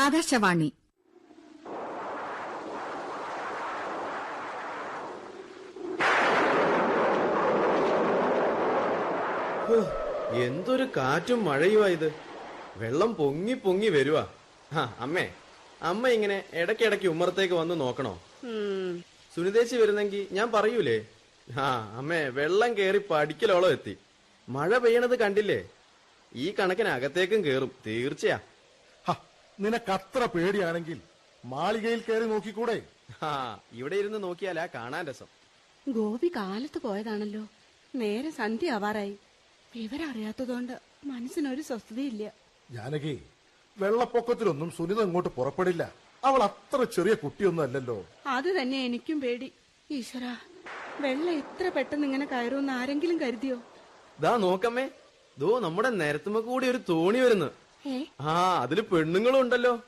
ആകാശവാണി. എന്തൊരു കാറ്റും മഴയുമാ ഇത്. വെള്ളം പൊങ്ങി പൊങ്ങി വരുവാ. അമ്മേ, അമ്മ ഇങ്ങനെ ഇടയ്ക്കിടയ്ക്ക് ഉമ്മറത്തേക്ക് വന്ന് നോക്കണോ? സുനിതേച്ചി വരുന്നെങ്കി ഞാൻ പറയൂലേ. അമ്മേ, വെള്ളം കേറി പഠിക്കലോളം എത്തി. മഴ പെയ്യണത് കണ്ടില്ലേ? ഈ കണക്കിന് അകത്തേക്കും കേറും തീർച്ചയാ. നിനക്കത്ര പേടിയാണെങ്കിൽ മാളികയിൽ കയറി നോക്കിക്കൂടെ? ഇവിടെ ഇരുന്ന് നോക്കിയാലാ കാണാൻ രസം. ഗോപി കാലത്ത് പോയതാണല്ലോ. നേരെ സന്ധ്യ ആവാറായി. വിവരം അറിയാത്തതുകൊണ്ട് മനസ്സിനൊരു സ്വസ്ഥതയില്ല. ജാനകി, വെള്ളപ്പൊക്കത്തിലൊന്നും സുനിത ഇങ്ങോട്ട് പുറപ്പെടില്ല. അവൾ അത്ര ചെറിയ കുട്ടിയൊന്നും അല്ലല്ലോ. അത് തന്നെ എനിക്കും പേടി. ഈശ്വരാ, വെള്ളം ഇത്ര പെട്ടെന്ന് ഇങ്ങനെ കയറുമെന്ന് ആരെങ്കിലും കരുതിയോ? ദാ നോക്കമ്മേ, ദോ നമ്മുടെ നിരത്തുമ്പോ കൂടി ഒരു തോണി വരുന്നു. അതില് പെണ്ണുങ്ങളും ഉണ്ടല്ലോ.